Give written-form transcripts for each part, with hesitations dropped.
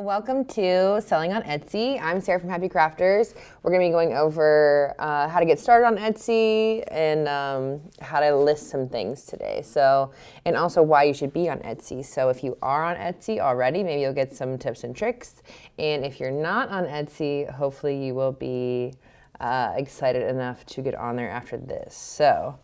Welcome to Selling on Etsy. I'm Sarah from Happy Crafters. We're going to be going over how to get started on Etsy and how to list some things today. And also why you should be on Etsy. So if you are on Etsy already, maybe you'll get some tips and tricks. And if you're not on Etsy, hopefully you will be excited enough to get on there after this. So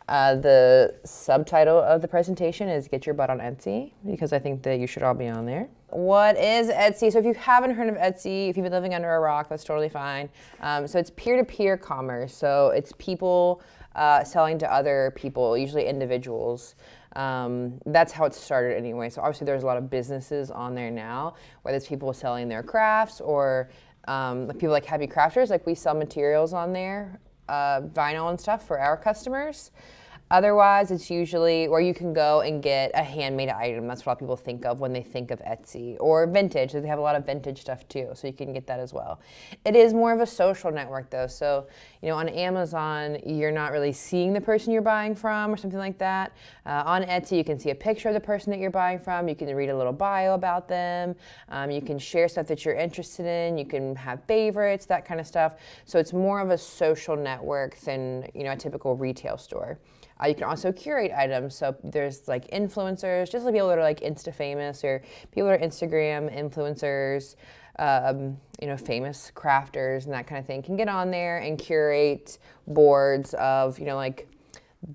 the subtitle of the presentation is Get Your Butt on Etsy, because I think that you should all be on there. What is Etsy? So if you haven't heard of Etsy, if you've been living under a rock, that's totally fine. So it's peer-to-peer commerce. So it's people selling to other people, usually individuals. That's how it started anyway. So obviously there's a lot of businesses on there now, whether it's people selling their crafts or people like Happy Crafters, like we sell materials on there, vinyl and stuff for our customers. Otherwise, it's usually where you can go and get a handmade item. That's what a lot of people think of when they think of Etsy. Or vintage. They have a lot of vintage stuff too, so you can get that as well. It is more of a social network though. So, on Amazon, you're not really seeing the person you're buying from or something like that. On Etsy, you can see a picture of the person that you're buying from. You can read a little bio about them. You can share stuff that you're interested in. You can have favorites, that kind of stuff. So it's more of a social network than, a typical retail store. You can also curate items. So there's like influencers, just like people that are like Insta famous or people that are Instagram influencers, famous crafters and that kind of thing can get on there and curate boards of, like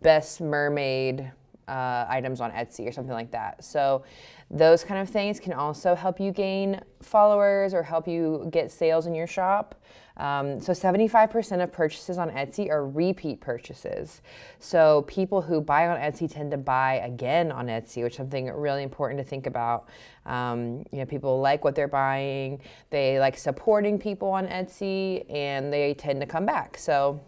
best mermaid items on Etsy or something like that. So those kind of things can also help you gain followers or help you get sales in your shop. So 75% of purchases on Etsy are repeat purchases. So people who buy on Etsy tend to buy again on Etsy, which is something really important to think about. People like what they're buying, they like supporting people on Etsy, and they tend to come back. So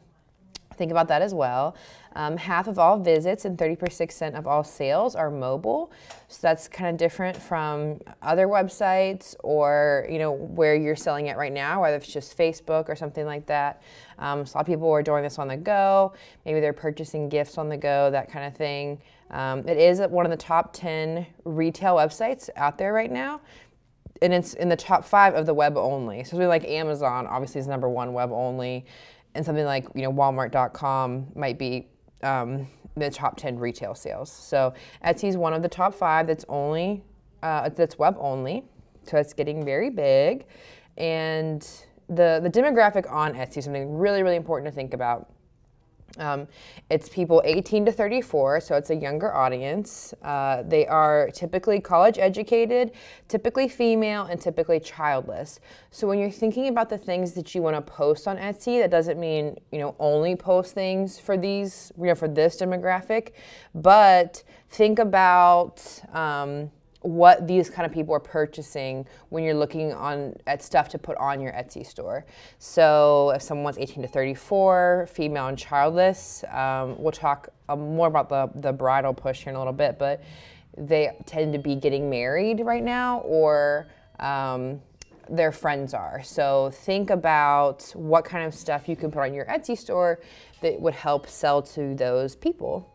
think about that as well. Half of all visits and 30% of all sales are mobile. So that's kind of different from other websites or, where you're selling it right now, whether it's just Facebook or something like that. So a lot of people are doing this on the go. Maybe they're purchasing gifts on the go, that kind of thing. It is one of the top 10 retail websites out there right now. And it's in the top 5 of the web only. So something like Amazon obviously is number 1 web only. And something like Walmart.com might be the top 10 retail sales. So Etsy is one of the top 5 that's web only. So it's getting very big. And the demographic on Etsy is something really, really important to think about. It's people 18 to 34, so it's a younger audience. They are typically college educated, typically female, and typically childless. So when you're thinking about the things that you want to post on Etsy, that doesn't mean, only post things for these, for this demographic, but think about, what these kind of people are purchasing when you're looking at stuff to put on your Etsy store. So if someone's 18 to 34, female and childless, we'll talk more about the bridal push here in a little bit, but they tend to be getting married right now or their friends are. So think about what kind of stuff you can put on your Etsy store that would help sell to those people.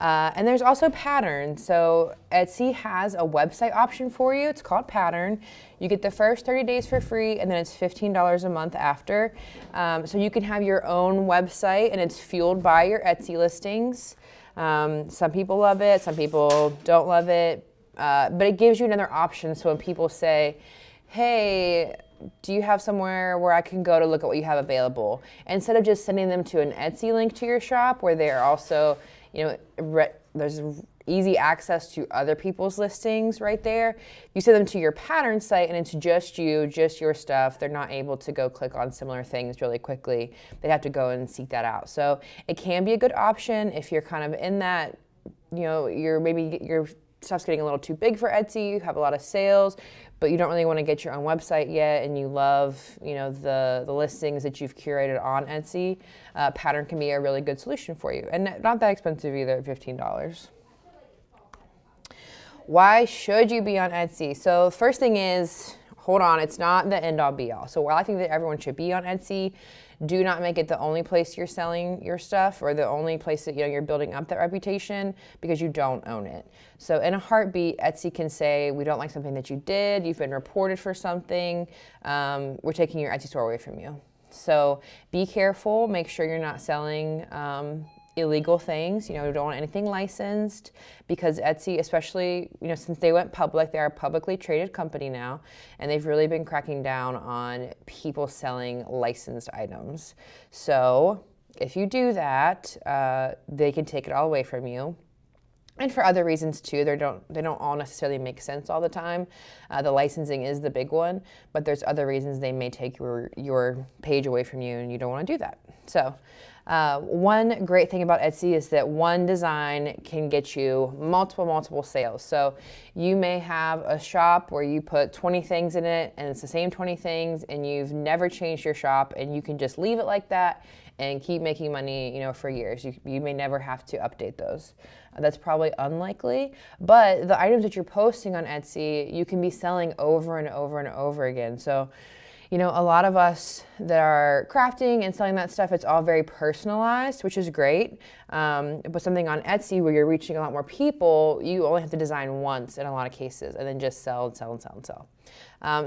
And there's also Pattern. So Etsy has a website option for you. It's called Pattern. You get the first 30 days for free, and then it's $15 a month after. So you can have your own website, and it's fueled by your Etsy listings. Some people love it. Some people don't love it. But it gives you another option. So when people say, hey, do you have somewhere where I can go to look at what you have available? Instead of just sending them to an Etsy link to your shop where they're also, there's easy access to other people's listings right there. You send them to your Pattern site and it's just you, just your stuff. They're not able to go click on similar things really quickly. They have to go and seek that out. So it can be a good option if you're kind of in that, your stuff's getting a little too big for Etsy, you have a lot of sales, but you don't really want to get your own website yet, and you love, the listings that you've curated on Etsy. Pattern can be a really good solution for you, and not that expensive either, $15. Why should you be on Etsy? So first thing is, hold on, it's not the end all be all. So while I think that everyone should be on Etsy, do not make it the only place you're selling your stuff or the only place that you're building up that reputation, because you don't own it. So in a heartbeat, Etsy can say, we don't like something that you did, you've been reported for something, we're taking your Etsy store away from you. So be careful, make sure you're not selling illegal things. You don't want anything licensed, because Etsy, especially, since they went public, they're a publicly traded company now, and they've really been cracking down on people selling licensed items. So if you do that, they can take it all away from you. And for other reasons too, they don't all necessarily make sense all the time. The licensing is the big one, but there's other reasons they may take your page away from you, and you don't want to do that. So one great thing about Etsy is that one design can get you multiple sales. So you may have a shop where you put 20 things in it, and it's the same 20 things, and you've never changed your shop, and you can just leave it like that and keep making money, for years. You may never have to update those. That's probably unlikely, but the items that you're posting on Etsy, you can be selling over and over and over again. So, a lot of us that are crafting and selling that stuff, it's all very personalized, which is great. But something on Etsy where you're reaching a lot more people, you only have to design once in a lot of cases, and then just sell and sell and sell and sell.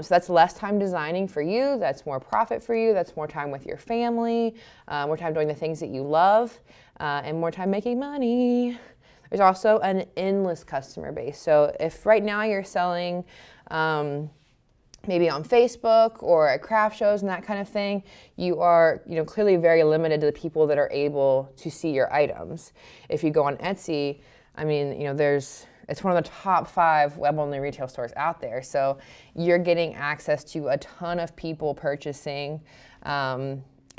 So that's less time designing for you. That's more profit for you. That's more time with your family, more time doing the things that you love, and more time making money. There's also an endless customer base. So if right now you're selling maybe on Facebook or at craft shows and that kind of thing, you are clearly very limited to the people that are able to see your items. If you go on Etsy, it's one of the top 5 web-only retail stores out there. So you're getting access to a ton of people purchasing,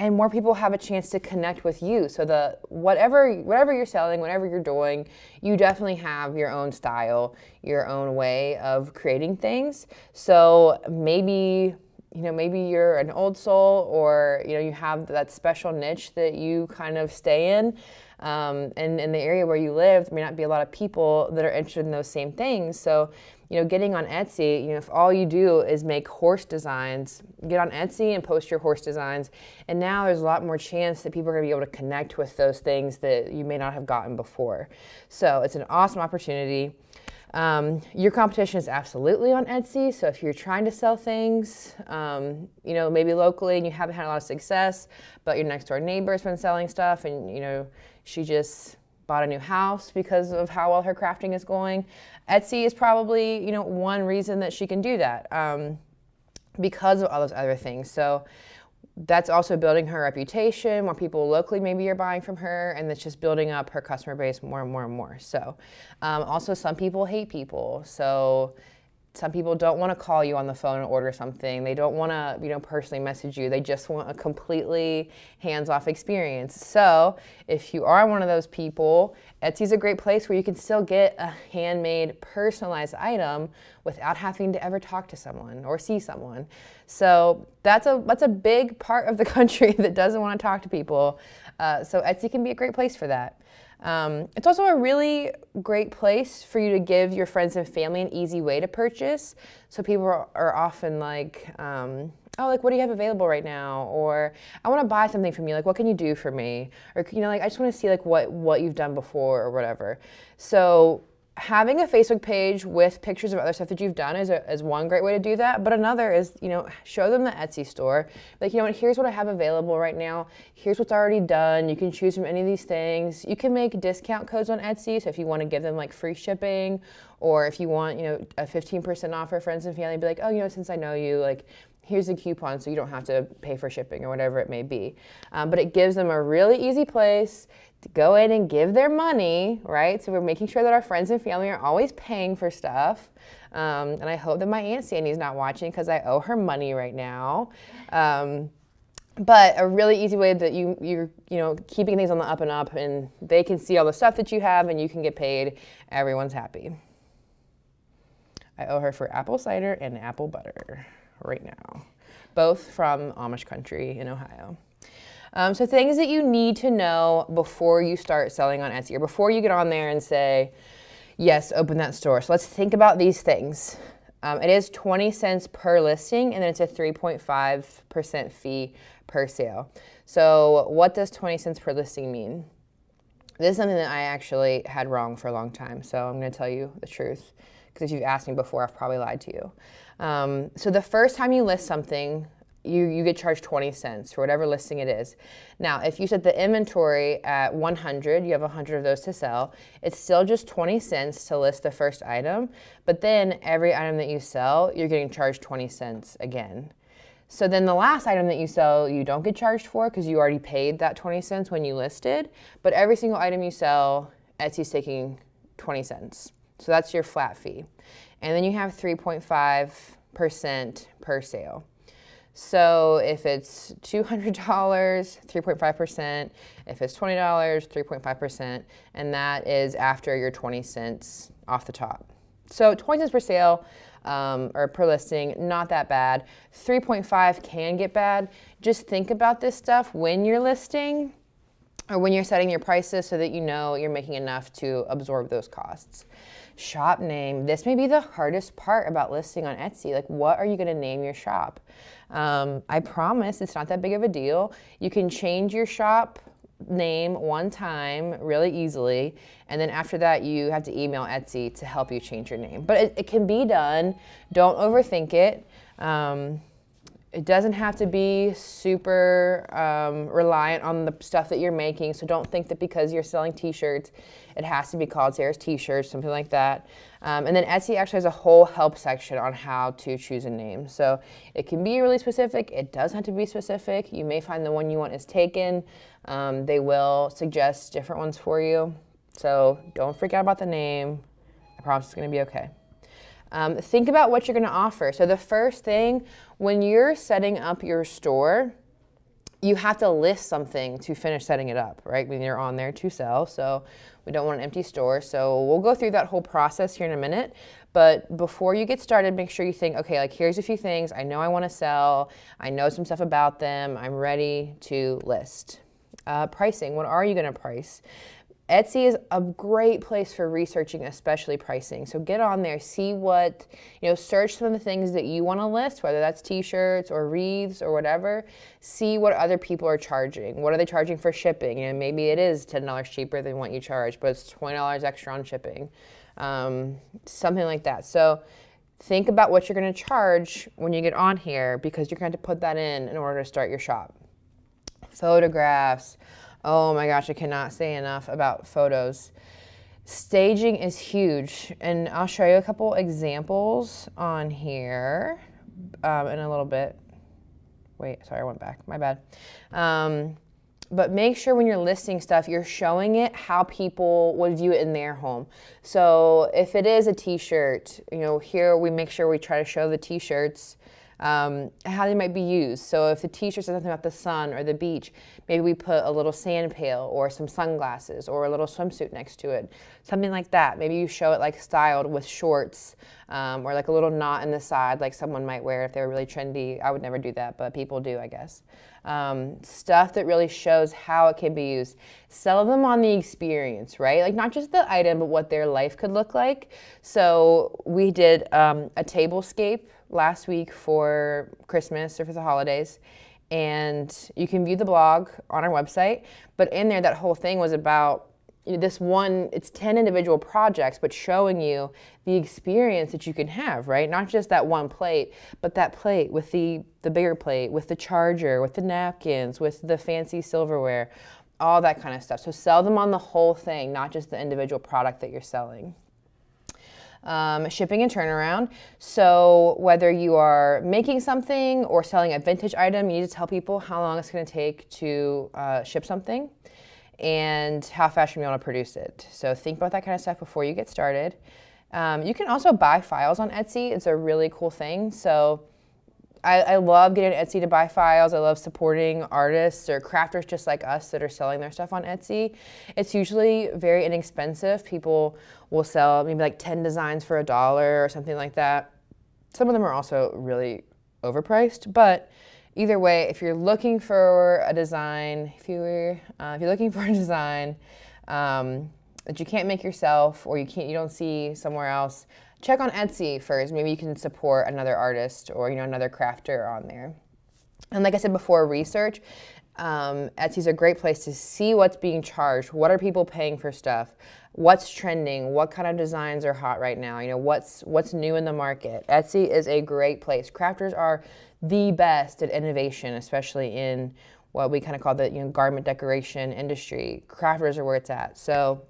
and more people have a chance to connect with you. So whatever you're selling, whatever you're doing, you definitely have your own style, your own way of creating things. So maybe you're an old soul, or you have that special niche that you kind of stay in. And in the area where you live, there may not be a lot of people that are interested in those same things. So getting on Etsy, if all you do is make horse designs, get on Etsy and post your horse designs. And now there's a lot more chance that people are going to be able to connect with those things that you may not have gotten before. So it's an awesome opportunity. Your competition is absolutely on Etsy. So if you're trying to sell things, maybe locally and you haven't had a lot of success, but your next door neighbor has been selling stuff, and she just bought a new house because of how well her crafting is going, Etsy is probably, one reason that she can do that, because of all those other things. So that's also building her reputation. More people locally maybe are buying from her, and that's just building up her customer base more and more and more. So also some people hate people. So some people don't want to call you on the phone and order something. They don't want to, personally message you. They just want a completely hands-off experience. So if you are one of those people, Etsy's a great place where you can still get a handmade, personalized item without having to ever talk to someone or see someone. So that's a big part of the country that doesn't want to talk to people. So Etsy can be a great place for that. It's also a really great place for you to give your friends and family an easy way to purchase. So people are often like, what do you have available right now? Or I want to buy something from you. What can you do for me? Or, I just want to see what you've done before or whatever. So having a Facebook page with pictures of other stuff that you've done is one great way to do that. But another is, show them the Etsy store. Here's what I have available right now. Here's what's already done. You can choose from any of these things. You can make discount codes on Etsy. So if you want to give them free shipping, or if you want, a 15% off for friends and family, be like, since I know you, here's a coupon so you don't have to pay for shipping or whatever it may be. But it gives them a really easy place to go in and give their money, right? So we're making sure that our friends and family are always paying for stuff. And I hope that my Aunt Sandy's not watching, because I owe her money right now. But a really easy way that you're keeping things on the up and up, and they can see all the stuff that you have and you can get paid. Everyone's happy. I owe her for apple cider and apple butter right now, both from Amish country in Ohio. So things that you need to know before you start selling on Etsy, or before you get on there and say, yes, open that store. So let's think about these things. It is 20 cents per listing, and then it's a 3.5% fee per sale. So what does 20 cents per listing mean? This is something that I actually had wrong for a long time, so I'm going to tell you the truth, because if you've asked me before, I've probably lied to you. So the first time you list something, you get charged 20 cents for whatever listing it is. Now, if you set the inventory at 100, you have 100 of those to sell, it's still just 20 cents to list the first item, but then every item that you sell, you're getting charged 20 cents again. So then the last item that you sell, you don't get charged for because you already paid that 20 cents when you listed, but every single item you sell, Etsy's taking 20 cents. So that's your flat fee. And then you have 3.5% per sale. So if it's $200, 3.5%. If it's $20, 3.5%. And that is after your 20 cents off the top. So 20 cents per sale or per listing, not that bad. 3.5 can get bad. Just think about this stuff when you're listing or when you're setting your prices so that you know you're making enough to absorb those costs. Shop name. This may be the hardest part about listing on Etsy. Like, what are you going to name your shop? I promise it's not that big of a deal. You can change your shop name one time really easily, and then after that you have to email Etsy to help you change your name. But it can be done. Don't overthink it. It doesn't have to be super reliant on the stuff that you're making, so don't think that because you're selling t-shirts, it has to be called Sarah's T-shirts, something like that. And then Etsy actually has a whole help section on how to choose a name. So it can be really specific. It doesn't have to be specific. You may find the one you want is taken. They will suggest different ones for you. So don't freak out about the name. I promise it's going to be okay. Think about what you're going to offer. So the first thing, when you're setting up your store, you have to list something to finish setting it up, right? When you're on there to sell. So we don't want an empty store. So we'll go through that whole process here in a minute. But before you get started, make sure you think, okay, like here's a few things I know I want to sell. I know some stuff about them. I'm ready to list. Pricing, what are you going to price? Etsy is a great place for researching, especially pricing. So get on there, see what, search some of the things that you want to list, whether that's t-shirts or wreaths or whatever. See what other people are charging. What are they charging for shipping? Maybe it is $10 cheaper than what you charge, but it's $20 extra on shipping. Something like that. So think about what you're going to charge when you get on here, because you're going to put that in order to start your shop. Photographs. Oh my gosh, I cannot say enough about photos. Staging is huge, and I'll show you a couple examples on here in a little bit. Wait, sorry, I went back, my bad. But make sure when you're listing stuff, you're showing it how people would view it in their home. So if it is a t-shirt, here we make sure we try to show the t-shirts, how they might be used. So if the t-shirt says something about the sun or the beach, maybe we put a little sand pail or some sunglasses or a little swimsuit next to it, something like that. Maybe you show it like styled with shorts or like a little knot in the side like someone might wear if they were really trendy. I would never do that, but people do, I guess. Stuff that really shows how it can be used. Sell them on the experience, right? Like not just the item, but what their life could look like. So we did a tablescape last week for Christmas or for the holidays, and you can view the blog on our website, but in there that whole thing was about this one, it's 10 individual projects, but showing you the experience that you can have, right? Not just that one plate, but that plate with the bigger plate, with the charger, with the napkins, with the fancy silverware, all that kind of stuff. So sell them on the whole thing, not just the individual product that you're selling. Shipping and turnaround. So whether you are making something or selling a vintage item, you need to tell people how long it's going to take to ship something and how fast you want to produce it. So think about that kind of stuff before you get started. You can also buy files on Etsy. It's a really cool thing. So I love getting Etsy to buy files. I love supporting artists or crafters just like us that are selling their stuff on Etsy. It's usually very inexpensive. People will sell maybe like 10 designs for $1 or something like that. Some of them are also really overpriced, but either way, if you're looking for a design, if you're looking for a design that you can't make yourself or you don't see somewhere else, check on Etsy first. Maybe you can support another artist or, another crafter on there. And like I said before, research. Etsy's a great place to see what's being charged. What are people paying for stuff? What's trending? What kind of designs are hot right now? What's new in the market? Etsy is a great place. Crafters are the best at innovation, especially in what we kind of call the garment decoration industry. Crafters are where it's at. So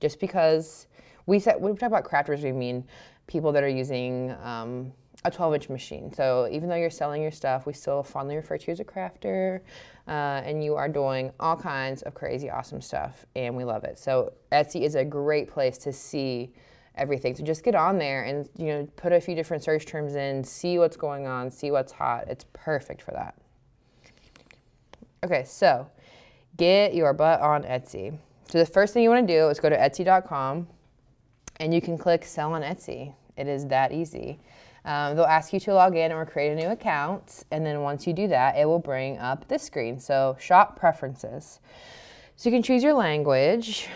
just because we talk about crafters, we mean people that are using a 12-inch machine. So even though you're selling your stuff, we still fondly refer to you as a crafter, and you are doing all kinds of crazy awesome stuff, and we love it. So Etsy is a great place to see everything. So just get on there and put a few different search terms in, see what's going on, see what's hot. It's perfect for that. Okay, so get your butt on Etsy. So the first thing you want to do is go to Etsy.com, and you can click Sell on Etsy. It is that easy. They'll ask you to log in or create a new account, and then once you do that, it will bring up this screen. So shop preferences. So you can choose your language,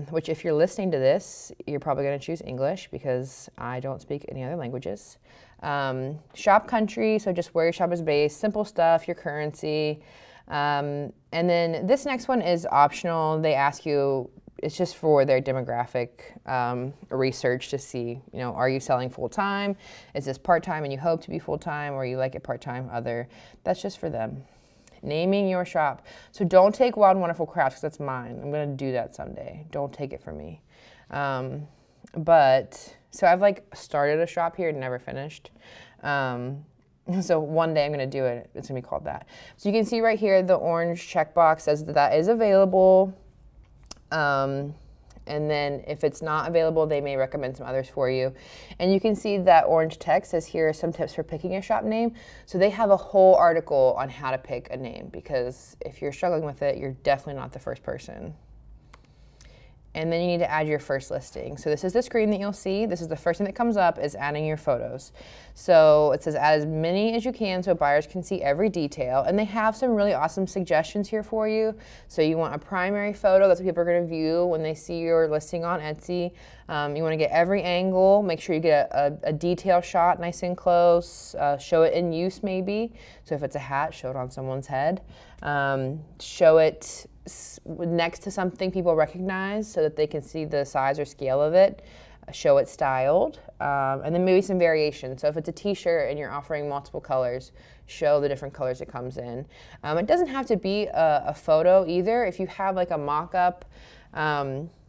which if you're listening to this, you're probably going to choose English because I don't speak any other languages. Shop country, so just where your shop is based, simple stuff, your currency. And then this next one is optional. They ask you, it's just for their demographic research to see, are you selling full-time? Is this part-time and you hope to be full-time, or you like it part-time, other? That's just for them. Naming your shop. So don't take Wild and Wonderful Crafts, because that's mine. I'm going to do that someday. Don't take it from me. So I've started a shop here and never finished. So one day I'm going to do it. It's going to be called that. So you can see right here, the orange checkbox says that is available. And then if it's not available, they may recommend some others for you. And you can see that orange text says, here are some tips for picking a shop name. So they have a whole article on how to pick a name, because if you're struggling with it, you're definitely not the first person. And then you need to add your first listing. So this is the screen that you'll see. This is the first thing that comes up, is adding your photos. So it says add as many as you can so buyers can see every detail. And they have some really awesome suggestions here for you. So you want a primary photo. That's what people are going to view when they see your listing on Etsy. You want to get every angle. Make sure you get a detail shot nice and close. Show it in use maybe. So if it's a hat, show it on someone's head. Show it next to something people recognize so that they can see the size or scale of it. Show it styled, and then maybe some variation. So if it's a t-shirt and you're offering multiple colors, show the different colors it comes in. It doesn't have to be a photo either. If you have a mock-up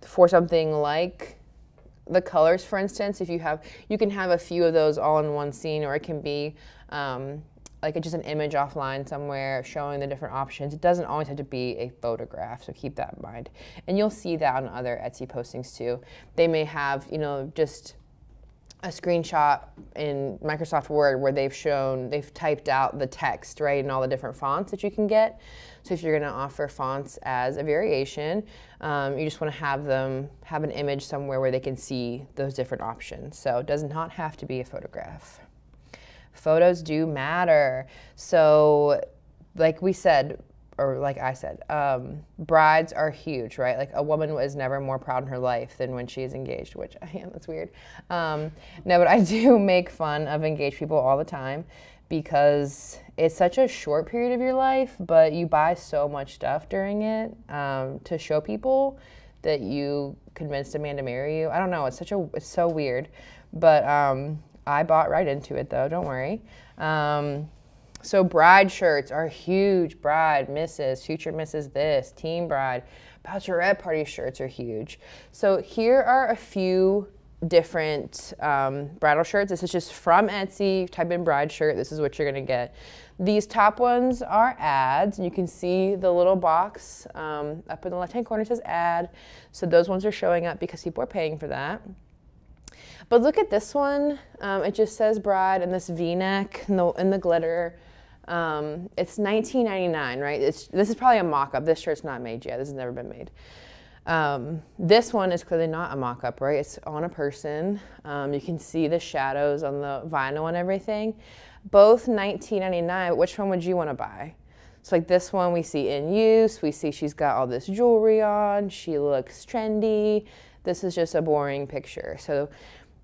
for something like the colors, for instance, you can have a few of those all in one scene, or it can be just an image offline somewhere showing the different options. It doesn't always have to be a photograph, so keep that in mind. And you'll see that on other Etsy postings too. They may have, just a screenshot in Microsoft Word where they've typed out the text, right, and all the different fonts that you can get. So if you're going to offer fonts as a variation, you just want to have an image somewhere where they can see those different options. So it does not have to be a photograph. Photos do matter. So like I said, brides are huge, right? A woman is never more proud in her life than when she is engaged, which, that's weird. No, but I do make fun of engaged people all the time because it's such a short period of your life, but you buy so much stuff during it to show people that you convinced a man to marry you. I don't know, it's so weird. But I bought right into it though, don't worry. So bride shirts are huge. Bride, Mrs., future Mrs. this, team bride, bachelorette party shirts are huge. So here are a few different bridal shirts. This is just from Etsy. Type in bride shirt, this is what you're gonna get. These top ones are ads, and you can see the little box up in the left-hand corner says ad. So those ones are showing up because people are paying for that. But look at this one. It just says bride and this V-neck and the glitter. It's $19.99, right? This is probably a mock-up. This shirt's not made yet. This has never been made. This one is clearly not a mock-up, right? It's on a person. You can see the shadows on the vinyl and everything. Both $19.99. Which one would you want to buy? So this one we see in use. We see she's got all this jewelry on. She looks trendy. This is just a boring picture. So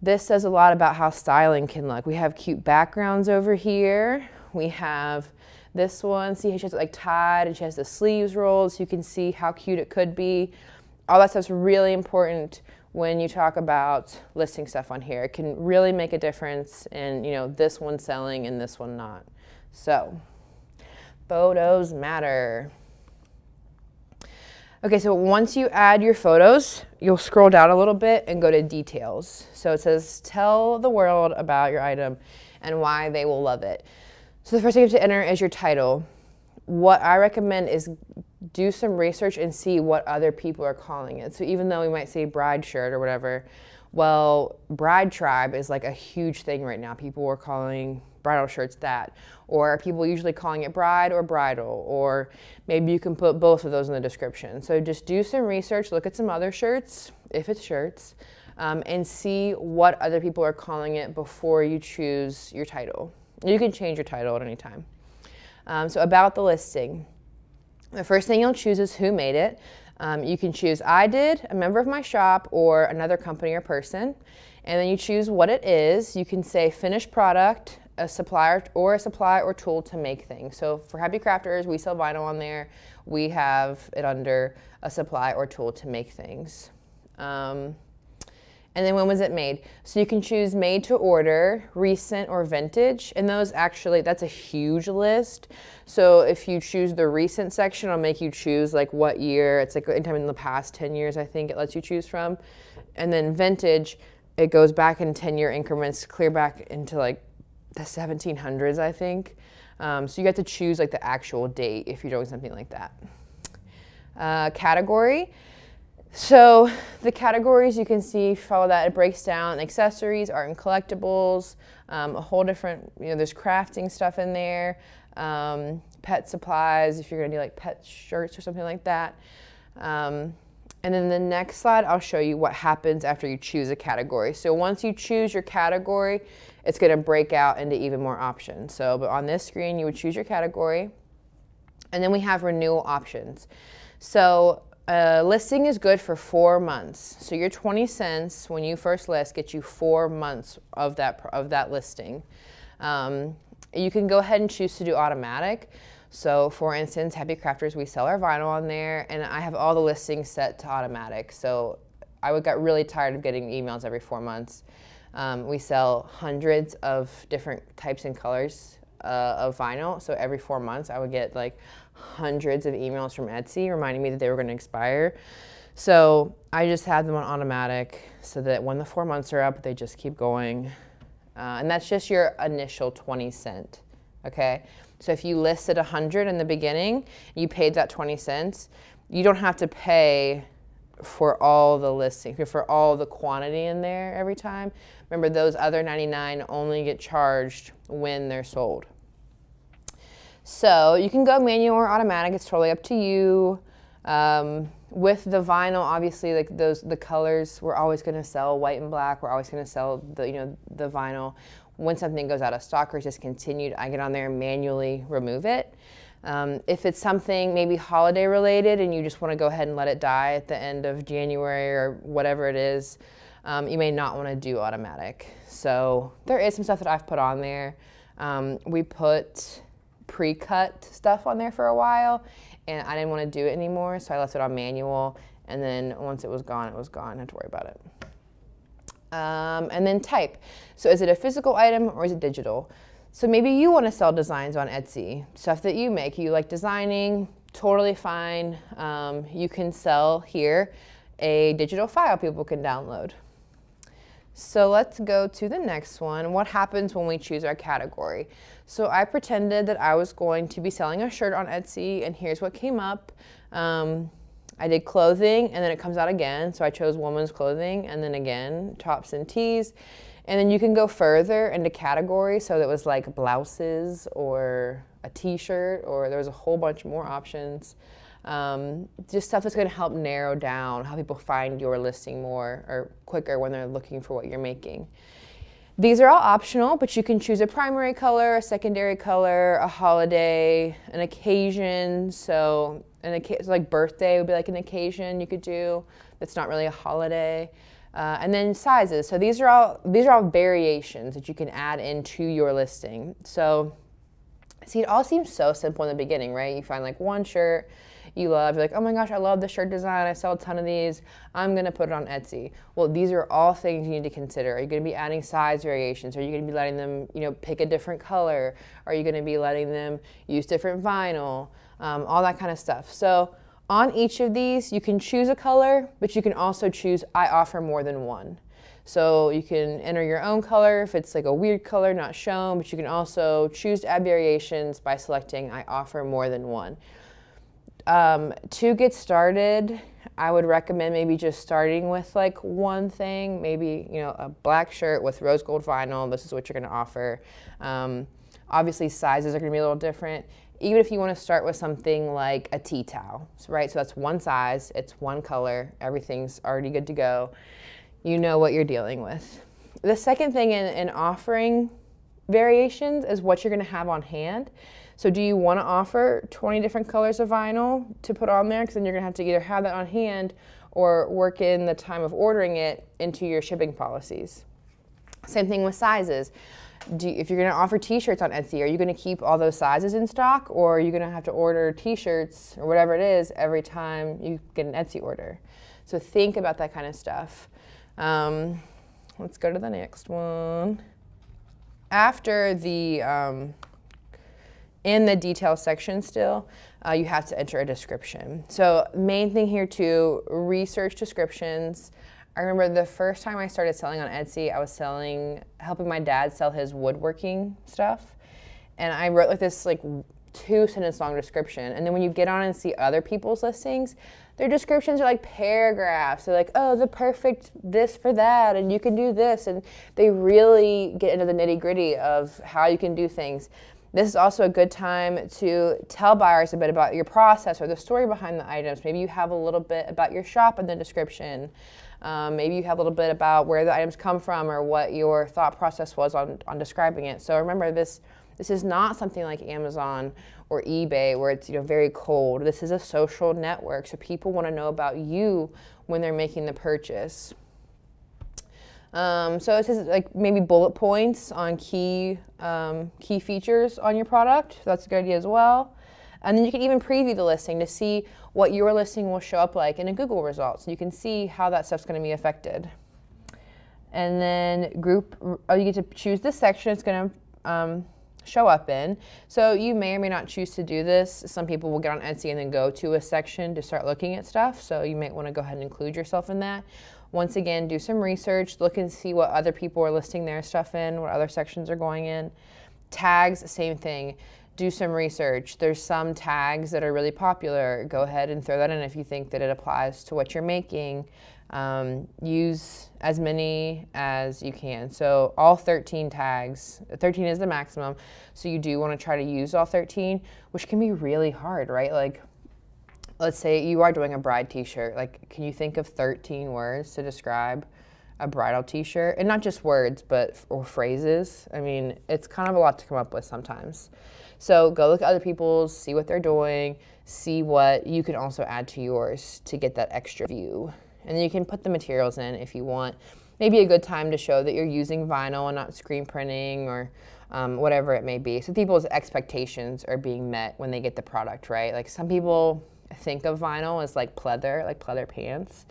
This says a lot about how styling can look. We have cute backgrounds over here. We have this one. See how she has it like tied and she has the sleeves rolled so you can see how cute it could be. All that stuff's really important when you talk about listing stuff on here. It can really make a difference in, you know, this one selling and this one not. So, photos matter. Okay, so once you add your photos, you'll scroll down a little bit and go to details. So it says, tell the world about your item and why they will love it. So the first thing you have to enter is your title. What I recommend is do some research and see what other people are calling it. So even though we might say bride shirt or whatever, well, bride tribe is like a huge thing right now. People are calling bridal shirts that, or are people usually calling it bride or bridal, or maybe you can put both of those in the description. So just do some research, look at some other shirts, if it's shirts, and see what other people are calling it before you choose your title. You can change your title at any time. So about the listing, the first thing you'll choose is who made it. You can choose I did, a member of my shop, or another company or person. And then you choose what it is. You can say finished product, a supplier, or a supply or tool to make things. So for Happy Crafters, we sell vinyl on there. We have it under a supply or tool to make things. And then when was it made? So you can choose made to order, recent, or vintage. And those actually, that's a huge list. So if you choose the recent section, it'll make you choose like what year. It's like anytime in the past 10 years, I think it lets you choose from. And then vintage, it goes back in 10-year increments, clear back into like the 1700s, I think. So you get to choose like the actual date if you're doing something like that. Category. So the categories you can see, follow that, it breaks down accessories, art and collectibles, a whole different, you know, there's crafting stuff in there, pet supplies, if you're gonna do like pet shirts or something like that. And then the next slide, I'll show you what happens after you choose a category. So once you choose your category, it's gonna break out into even more options. So, but on this screen, you would choose your category, and then we have renewal options. So, listing is good for 4 months. So your 20 cents when you first list gets you 4 months of that listing. You can go ahead and choose to do automatic. So for instance, Happy Crafters, we sell our vinyl on there, and I have all the listings set to automatic. So I got really tired of getting emails every 4 months. We sell hundreds of different types and colors of vinyl. So every 4 months I would get like hundreds of emails from Etsy reminding me that they were going to expire. So I just have them on automatic so that when the 4 months are up, they just keep going. And that's just your initial 20 cent, okay? So if you listed 100 in the beginning, you paid that 20 cents, you don't have to pay for all the listing, for all the quantity in there every time. Remember, those other 99 only get charged when they're sold. So you can go manual or automatic, it's totally up to you. With the vinyl, obviously, like the colors, we're always gonna sell white and black, we're always gonna sell the vinyl. When something goes out of stock or is discontinued, I get on there and manually remove it. If it's something maybe holiday related and you just wanna go ahead and let it die at the end of January or whatever it is, you may not wanna do automatic. So there is some stuff that I've put on there. We put pre-cut stuff on there for a while, and I didn't want to do it anymore, so I left it on manual, and then once it was gone, it was gone. I didn't have to worry about it. And then type. So is it a physical item or is it digital? So maybe you want to sell designs on Etsy, stuff that you make. You like designing, totally fine. You can sell here a digital file people can download. So let's go to the next one. What happens when we choose our category? So I pretended that I was going to be selling a shirt on Etsy, and here's what came up. I did clothing, and then it comes out again. So I chose women's clothing, and then again, tops and tees. And then you can go further into categories. So that was like blouses or a t-shirt, or there was a whole bunch more options. Just stuff that's going to help narrow down how people find your listing more or quicker when they're looking for what you're making. These are all optional, but you can choose a primary color, a secondary color, a holiday, an occasion. So like birthday would be like an occasion you could do that's not really a holiday. And then sizes. So these are all variations that you can add into your listing. So see, it all seems so simple in the beginning, right? You find like one shirt you love, you're like, oh my gosh, I love this shirt design, I sell a ton of these, I'm gonna put it on Etsy. Well, these are all things you need to consider. Are you gonna be adding size variations? Are you gonna be letting them, pick a different color? Are you gonna be letting them use different vinyl? All that kind of stuff. So on each of these, you can choose a color, but you can also choose, I offer more than one. So you can enter your own color if it's like a weird color not shown, but you can also choose to add variations by selecting, I offer more than one. To get started, I would recommend maybe just starting with like one thing, maybe, a black shirt with rose gold vinyl. This is what you're going to offer. Obviously, sizes are going to be a little different. Even if you want to start with something like a tea towel, right? So that's one size, it's one color, everything's already good to go. You know what you're dealing with. The second thing in offering variations is what you're going to have on hand. So do you want to offer 20 different colors of vinyl to put on there? Because then you're going to have to either have that on hand or work in the time of ordering it into your shipping policies. Same thing with sizes. If you're going to offer t-shirts on Etsy, are you going to keep all those sizes in stock, or are you going to have to order t-shirts or whatever it is every time you get an Etsy order? So think about that kind of stuff. Let's go to the next one. After the in the detail section still, you have to enter a description. So main thing here too, research descriptions. I remember the first time I started selling on Etsy, I was helping my dad sell his woodworking stuff. And I wrote like this 2-sentence long description. And then when you get on and see other people's listings, their descriptions are like paragraphs. They're like, oh, the perfect this for that, and you can do this. And they really get into the nitty gritty of how you can do things. This is also a good time to tell buyers a bit about your process or the story behind the items. Maybe you have a little bit about your shop in the description. Maybe you have a little bit about where the items come from or what your thought process was on describing it. So remember, this is not something like Amazon or eBay where it's very cold. This is a social network, so people want to know about you when they're making the purchase. So it says like maybe bullet points on key features on your product. That's a good idea as well. And then you can even preview the listing to see what your listing will show up like in a Google results. You can see how that stuff's going to be affected. And then you get to choose the section it's going to show up in. So you may or may not choose to do this. Some people will get on Etsy and then go to a section to start looking at stuff. So you might want to go ahead and include yourself in that. Once again, do some research, look and see what other people are listing their stuff in, what other sections are going in. Tags, same thing. Do some research. There's some tags that are really popular. Go ahead and throw that in if you think that it applies to what you're making. Use as many as you can. So all 13 tags, 13 is the maximum. So you do want to try to use all 13, which can be really hard, right? Like, let's say you are doing a bride t-shirt. Like, can you think of 13 words to describe a bridal t-shirt? And not just words, or phrases. I mean, it's kind of a lot to come up with sometimes. So go look at other people's, see what they're doing, see what you can also add to yours to get that extra view. And then you can put the materials in if you want. Maybe a good time to show that you're using vinyl and not screen printing or whatever it may be. So people's expectations are being met when they get the product, right? Like some people think of vinyl as like pleather pants.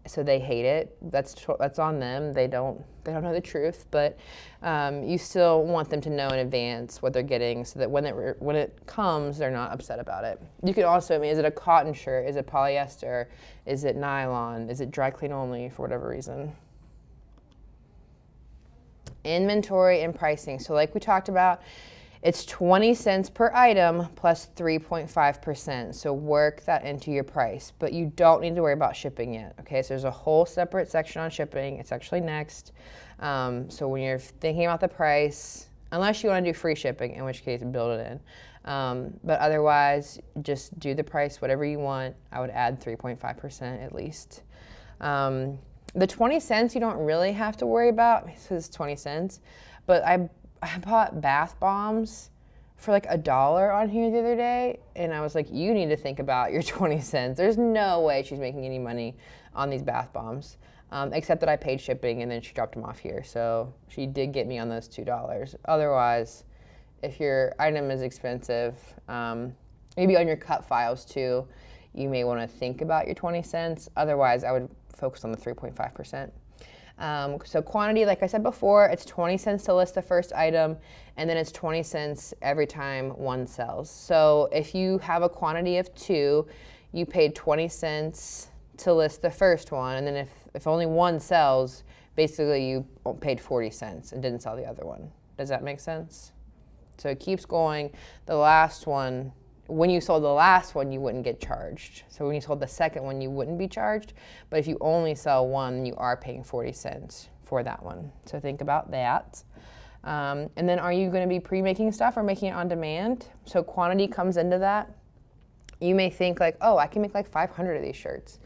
So they hate it. That's on them. They don't know the truth, but you still want them to know in advance what they're getting, so that when it comes, they're not upset about it. You can also, is it a cotton shirt? Is it polyester? Is it nylon? Is it dry clean only for whatever reason? Inventory and pricing. So like we talked about, it's 20 cents per item plus 3.5%. So work that into your price, but you don't need to worry about shipping yet. Okay, so there's a whole separate section on shipping. It's actually next. So when you're thinking about the price, unless you want to do free shipping, in which case build it in. But otherwise, just do the price, whatever you want. I would add 3.5% at least. The 20 cents you don't really have to worry about because it's 20 cents, but I bought bath bombs for like $1 on here the other day, and I was like, you need to think about your 20 cents. There's no way she's making any money on these bath bombs. except that I paid shipping and then she dropped them off here. So she did get me on those $2. Otherwise, if your item is expensive, maybe on your cut files too, you may want to think about your 20 cents. Otherwise, I would focus on the 3.5%. So quantity, like I said before, it's 20 cents to list the first item, and then it's 20 cents every time one sells. So if you have a quantity of 2, you paid 20 cents to list the first one, and then if only one sells, basically you paid 40 cents and didn't sell the other one. Does that make sense? So it keeps going. The last one, when you sold the last one, you wouldn't get charged. So when you sold the second one, you wouldn't be charged. But if you only sell one, you are paying 40 cents for that one. So think about that. And then are you going to be pre-making stuff or making it on demand? So quantity comes into that. You may think like, oh, I can make like 500 of these shirts.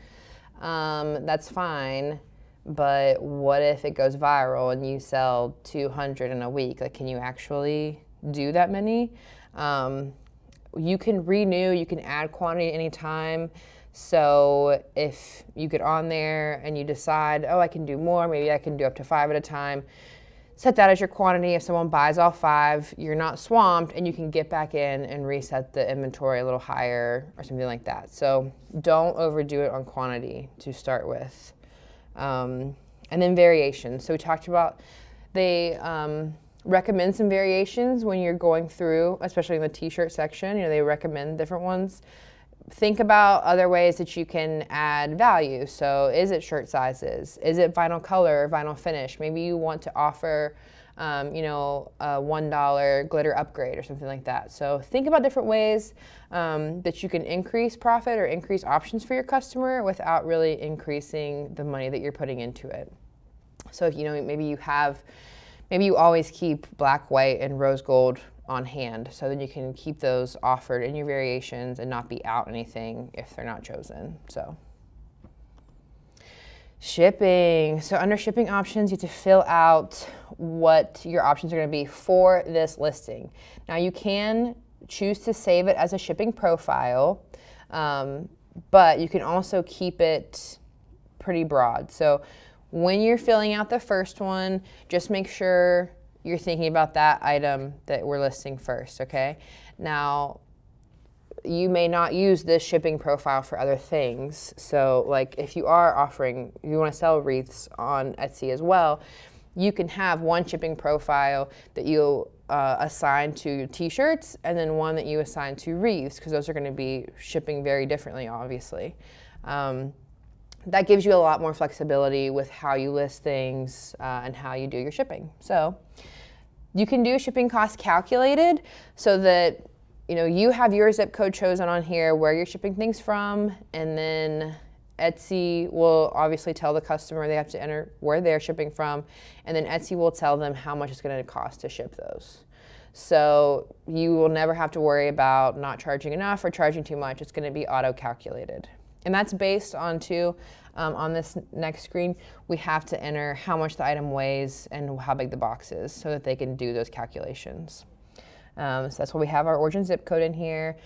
That's fine. But what if it goes viral and you sell 200 in a week? Like, can you actually do that many? You can renew, you can add quantity anytime. So if you get on there and you decide, oh, I can do more, maybe I can do up to 5 at a time, set that as your quantity. If someone buys all 5, you're not swamped and you can get back in and reset the inventory a little higher or something like that. So don't overdo it on quantity to start with. And then variations. So we talked about they recommend some variations when you're going through, especially in the t-shirt section. You know, they recommend different ones. Think about other ways that you can add value. So is it shirt sizes? Is it vinyl color or vinyl finish? Maybe you want to offer, you know, a $1 glitter upgrade or something like that. So think about different ways that you can increase profit or increase options for your customer without really increasing the money that you're putting into it. So, you know, maybe you always keep black, white, and rose gold on hand, so then you can keep those offered in your variations and not be out anything if they're not chosen. So shipping. So under shipping options, you have to fill out what your options are going to be for this listing. Now you can choose to save it as a shipping profile, but you can also keep it pretty broad. So when you're filling out the first one, just make sure you're thinking about that item that we're listing first, okay? Now, you may not use this shipping profile for other things. So like if you are offering, you want to sell wreaths on Etsy as well, you can have one shipping profile that you assign to t-shirts and then one that you assign to wreaths, because those are going to be shipping very differently, obviously. That gives you a lot more flexibility with how you list things and how you do your shipping. So you can do shipping costs calculated so that you have your zip code chosen on here, where you're shipping things from, and then Etsy will obviously tell the customer they have to enter where they're shipping from, and then Etsy will tell them how much it's going to cost to ship those. So you will never have to worry about not charging enough or charging too much. It's going to be auto-calculated. And that's based on on this next screen, we have to enter how much the item weighs and how big the box is so that they can do those calculations. So that's why we have our origin zip code in here.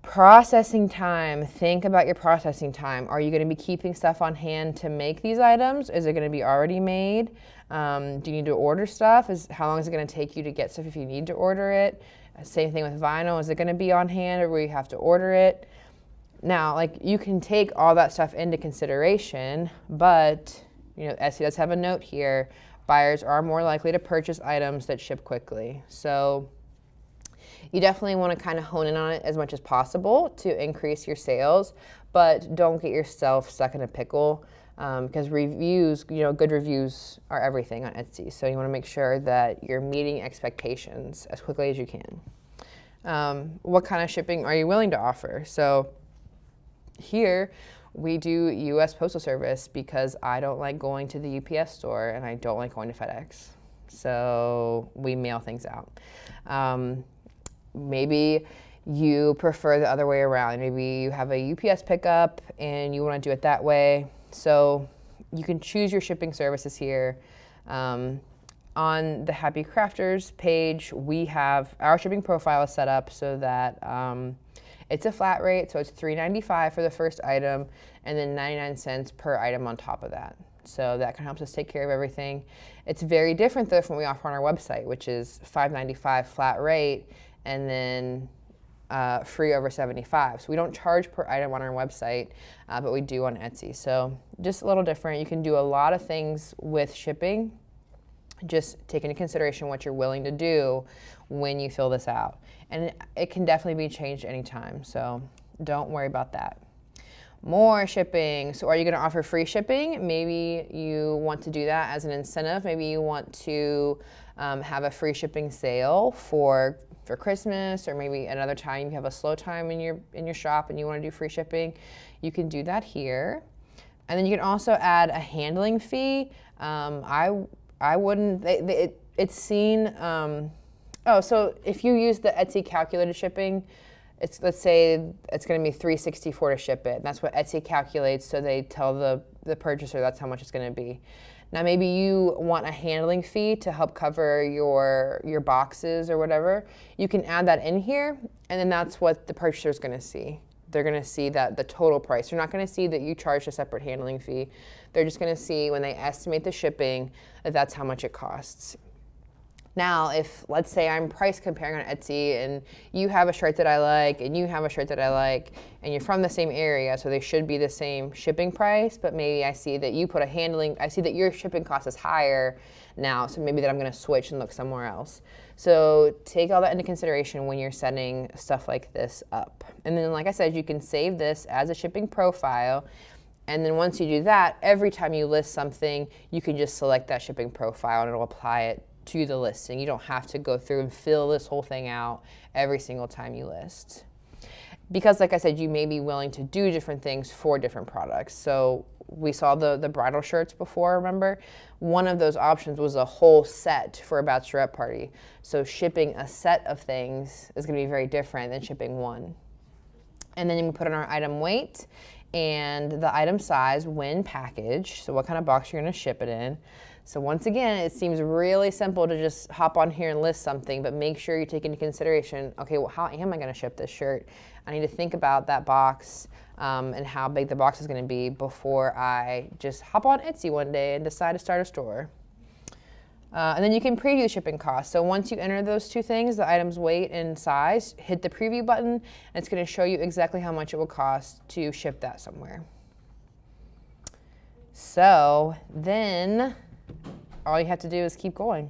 Processing time. Think about your processing time. Are you going to be keeping stuff on hand to make these items? Is it going to be already made? Do you need to order stuff? How long is it going to take you to get stuff if you need to order it? Same thing with vinyl. Is it going to be on hand or will you have to order it? Now, you can take all that stuff into consideration, but Etsy does have a note here. Buyers are more likely to purchase items that ship quickly. So you definitely want to kind of hone in on it as much as possible to increase your sales, but don't get yourself stuck in a pickle because reviews, good reviews are everything on Etsy. So you want to make sure that you're meeting expectations as quickly as you can. What kind of shipping are you willing to offer? So here we do U.S. Postal Service because I don't like going to the UPS store and I don't like going to FedEx. So we mail things out. Maybe you prefer the other way around. Maybe you have a UPS pickup and you want to do it that way. So you can choose your shipping services here. On the Happy Crafters page, we have our shipping profile set up so that it's a flat rate, so it's $3.95 for the first item and then 99 cents per item on top of that. So that kind of helps us take care of everything. It's very different though from what we offer on our website, which is $5.95 flat rate and then free over 75. So we don't charge per item on our website, but we do on Etsy. So just a little different. You can do a lot of things with shipping. Just take into consideration what you're willing to do when you fill this out. And it can definitely be changed anytime. So don't worry about that. More shipping. So are you going to offer free shipping? Maybe you want to do that as an incentive. Maybe you want to have a free shipping sale for Christmas, or maybe another time you have a slow time in your shop and you want to do free shipping. You can do that here. And then you can also add a handling fee. I wouldn't, it's seen, so if you use the Etsy calculated shipping, let's say it's going to be $364 to ship it. That's what Etsy calculates, so they tell the purchaser that's how much it's going to be. Now maybe you want a handling fee to help cover your boxes or whatever. You can add that in here, and then that's what the purchaser is going to see. They're going to see that the total price. They're not going to see that you charged a separate handling fee. They're just going to see when they estimate the shipping that that's how much it costs. Now, if let's say I'm price comparing on Etsy and you have a shirt that I like and you have a shirt that I like and you're from the same area, so they should be the same shipping price, but maybe I see that you put I see that your shipping cost is higher now, so maybe that I'm going to switch and look somewhere else. So take all that into consideration when you're setting stuff like this up. And then, like I said, you can save this as a shipping profile. And then once you do that, every time you list something, you can just select that shipping profile and it'll apply it to the listing. You don't have to go through and fill this whole thing out every single time you list. Because like I said, you may be willing to do different things for different products. So we saw the bridal shirts before, remember? One of those options was a whole set for a bachelorette party. So shipping a set of things is going to be very different than shipping one. And then you can put in our item weight and the item size when packaged. So what kind of box you're going to ship it in. So once again, it seems really simple to just hop on here and list something, but make sure you take into consideration, okay, well, how am I going to ship this shirt? I need to think about that box and how big the box is going to be before I just hop on Etsy one day and decide to start a store. And then you can preview the shipping costs. So once you enter those two things, the item's weight and size, hit the preview button, and it's going to show you exactly how much it will cost to ship that somewhere. So then all you have to do is keep going.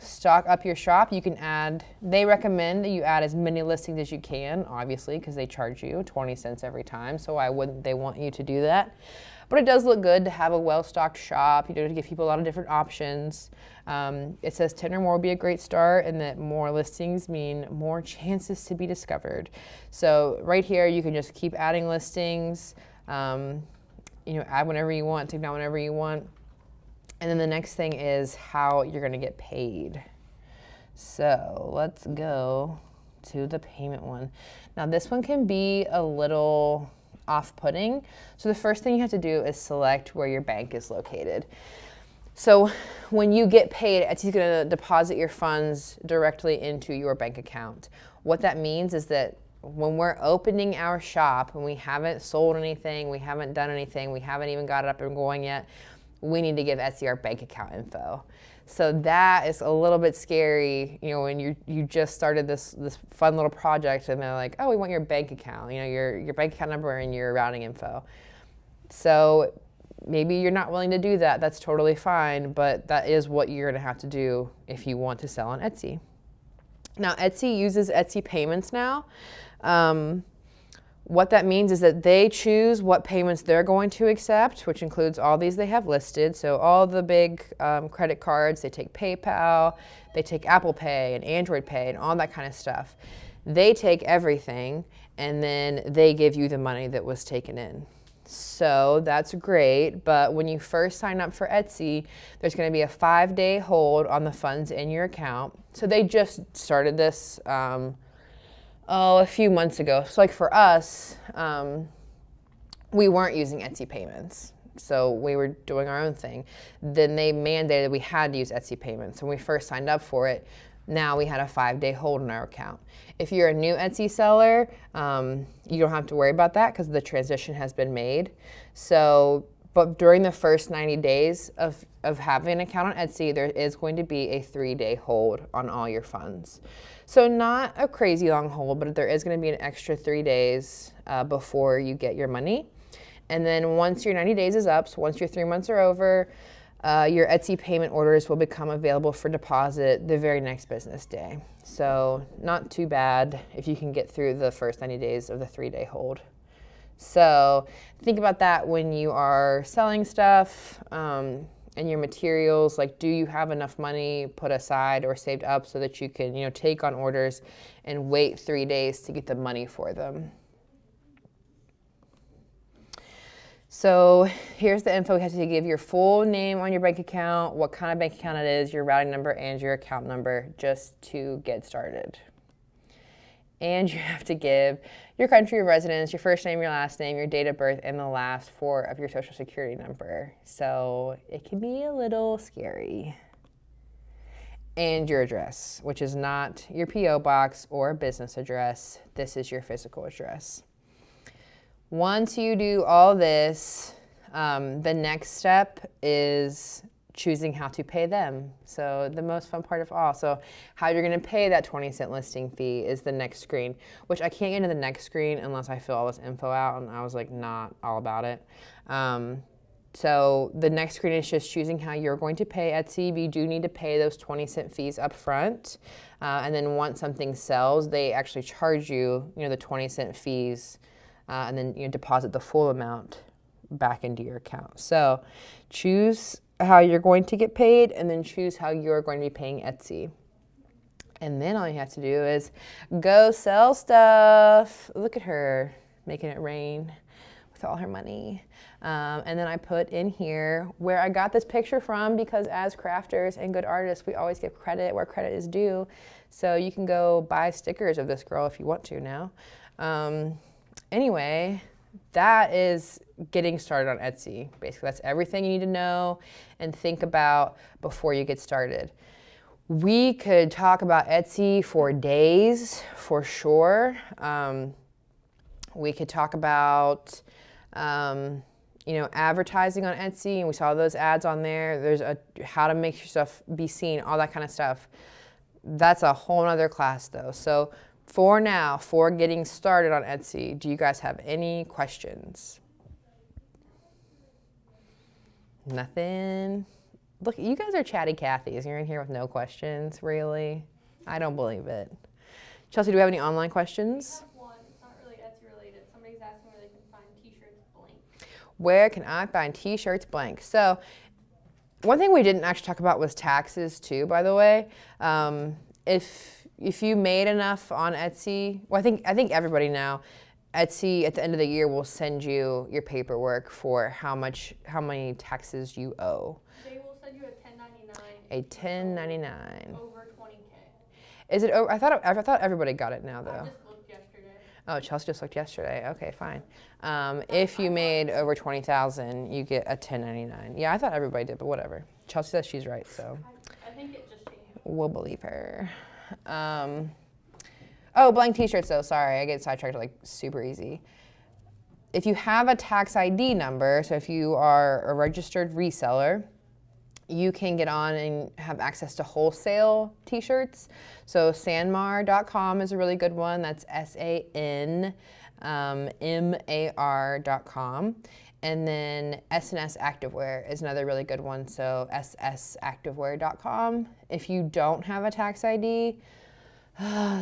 Stock up your shop. You can add, they recommend that you add as many listings as you can, obviously, because they charge you 20 cents every time. So why wouldn't they want you to do that? But it does look good to have a well-stocked shop, you know, to give people a lot of different options. It says 10 or more would be a great start, and that more listings mean more chances to be discovered. So right here, you can just keep adding listings, you know, add whenever you want, take down whenever you want. And then the next thing is how you're going to get paid. So let's go to the payment one. Now this one can be a little off-putting. So the first thing you have to do is select where your bank is located. So when you get paid, Etsy's going to deposit your funds directly into your bank account. What that means is that when we're opening our shop and we haven't sold anything, we haven't done anything, we haven't even got it up and going yet, we need to give Etsy our bank account info. So that is a little bit scary, you know, when you just started this fun little project and they're like, oh, we want your bank account, you know, your bank account number and your routing info. So maybe you're not willing to do that. That's totally fine, but that is what you're gonna have to do if you want to sell on Etsy. Now, Etsy uses Etsy Payments now. What that means is that they choose what payments they're going to accept, which includes all these they have listed. So all the big credit cards, they take PayPal, they take Apple Pay and Android Pay and all that kind of stuff. They take everything and then they give you the money that was taken in. So that's great, but when you first sign up for Etsy, there's going to be a 5-day hold on the funds in your account. So they just started this a few months ago. So like for us, we weren't using Etsy Payments. So we were doing our own thing. Then they mandated we had to use Etsy Payments. When we first signed up for it, now we had a 5-day hold in our account. If you're a new Etsy seller, you don't have to worry about that because the transition has been made. So But during the first 90 days of having an account on Etsy, there is going to be a 3-day hold on all your funds. So not a crazy long hold, but there is going to be an extra 3 days before you get your money. And then once your 90 days is up, so once your 3 months are over, your Etsy payment orders will become available for deposit the very next business day. So not too bad if you can get through the first 90 days of the 3-day hold. So think about that when you are selling stuff and your materials. Like, do you have enough money put aside or saved up so that you can, take on orders and wait 3 days to get the money for them? So here's the info. You have to give your full name on your bank account, what kind of bank account it is, your routing number, and your account number just to get started. And you have to give your country of residence, your first name, your last name, your date of birth, and the last 4 of your social security number. So it can be a little scary. And your address, which is not your P.O. box or business address. This is your physical address. Once you do all this, the next step is choosing how to pay them. So the most fun part of all. So how you're going to pay that 20-cent listing fee is the next screen, which I can't get into the next screen unless I fill all this info out, and I was like not all about it. So the next screen is just choosing how you're going to pay Etsy. You do need to pay those 20-cent fees up front. And then once something sells, they actually charge you, the 20-cent fees, and then you deposit the full amount back into your account. So choose how you're going to get paid, and then choose how you're going to be paying Etsy. And then all you have to do is go sell stuff. Look at her making it rain with all her money. And then I put in here where I got this picture from, because as crafters and good artists, we always give credit where credit is due. So you can go buy stickers of this girl if you want to now. Anyway, that is getting started on Etsy. Basically, that's everything you need to know and think about before you get started. We could talk about Etsy for days, for sure. We could talk about, advertising on Etsy, and we saw those ads on there. There's how to make your stuff be seen, all that kind of stuff. That's a whole nother class though. So for now, for getting started on Etsy, do you guys have any questions? Nothing? Look, you guys are chatty Cathys. You're in here with no questions, really? I don't believe it. Chelsea, do we have any online questions? I have one. It's not really Etsy related. Somebody's asking where they can find t-shirts blank. Where can I find t-shirts blank? So one thing we didn't actually talk about was taxes too, by the way. If you made enough on Etsy, well, I think everybody now, Etsy at the end of the year will send you your paperwork for how many taxes you owe. They will send you a 1099. A 1099. Over 20K. Is it over? I thought everybody got it now though. I just looked yesterday. Oh, Chelsea just looked yesterday. Okay, fine. If you made over 20,000, you get a 1099. Yeah, I thought everybody did, but whatever. Chelsea says she's right, so I think it just changed. we'll believe her. Oh, blank t-shirts though, sorry, I get sidetracked like super easy. If you have a tax ID number, so if you are a registered reseller, you can get on and have access to wholesale t-shirts. So sanmar.com is a really good one. That's SANMAR.com. And then S&S Activewear is another really good one. So ssactivewear.com. If you don't have a tax ID,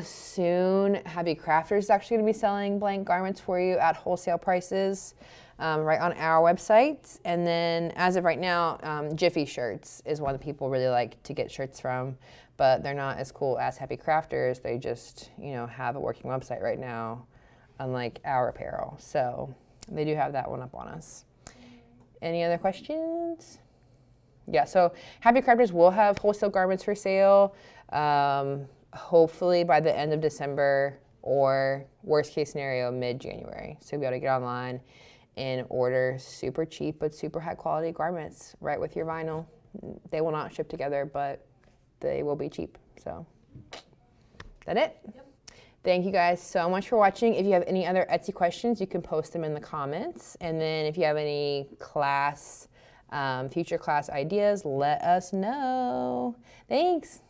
soon Happy Crafters is actually going to be selling blank garments for you at wholesale prices right on our website. And then as of right now, Jiffy Shirts is one that people really like to get shirts from, but they're not as cool as Happy Crafters. They just, have a working website right now, unlike our apparel. So they do have that one up on us. Any other questions? Yeah, so Happy Crafters will have wholesale garments for sale. Hopefully by the end of December, or worst case scenario, mid-January. So you'll be able to get online and order super cheap but super high quality garments right with your vinyl. They will not ship together, but they will be cheap. So, that it? Yep. Thank you guys so much for watching. If you have any other Etsy questions, you can post them in the comments. And then if you have any class, future class ideas, let us know. Thanks.